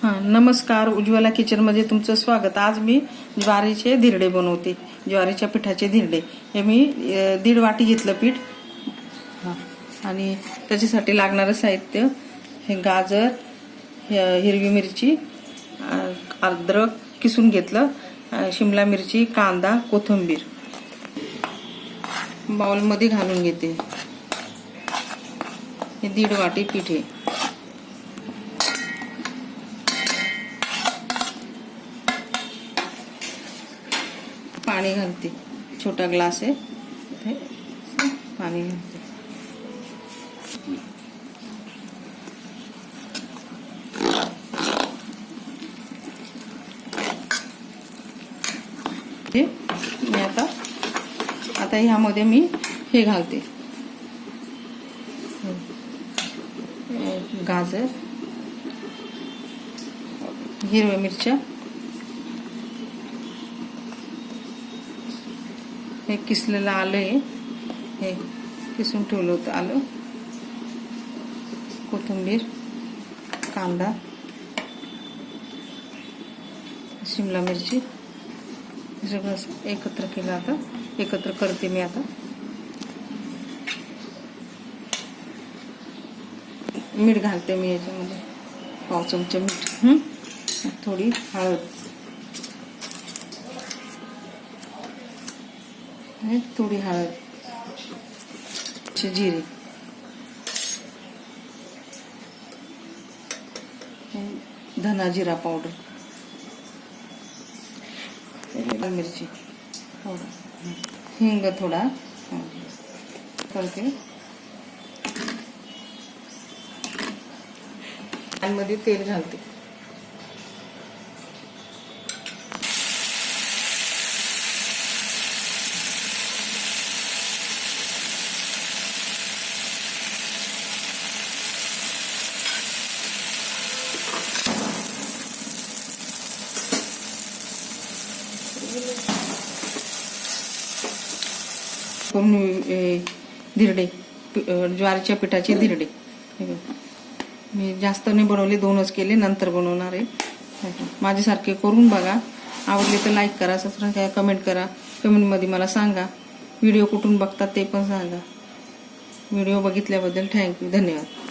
नमस्कार, उज्ज्वला किचनमध्ये तुमचं स्वागत। आज मी ज्वारीचे धिरडे बनवते। ज्वारीच्या पिठाचे धिरडे हे मी 1.5 वाटी घेतलं पीठ आणि त्याच्यासाठी लागणारं साहित्य हे गाजर, हिरवी मिरची, अद्रक किसून घेतलं, शिमला मिरची, कांदा, कोथिंबीर बाउलमध्ये घालून घेते। हे 1.5 वाटी पीठ आहे। पाणी घालते, छोटा ग्लास आहे ते पाणी घालते। मी आता ह्यामध्ये मी हे घालते, गाजर, हिरव्या मिरच्या, हे किसलेलं आलं आहे, हे किसून ठेवलं होतं आलं, कोथिंबीर, कांदा, शिमला मिरची सगळं एकत्र केलं। आता एकत्र करते मी। आता मीठ घालते मी याच्यामध्ये, 1 चमचा मीठ, थोडी हळद, थोडी हळद, जिरे, धना जिरा पावडर, लाल मिरची पावडर, हिंग थोडा करते। मध्ये तेल घालते। धिरडे, ज्वारीच्या पिठाचे धिरडे मी जास्त नाही बनवले, 2च केले, नंतर बनवणार आहे। माझ्यासारखे करून बघा, आवडले तर लाईक करा, सबस्क्राईब करा, कमेंट करा, कमेंटमध्ये मला सांगा व्हिडिओ कुठून बघतात ते पण सांगा। व्हिडिओ बघितल्याबद्दल थँक्यू, धन्यवाद।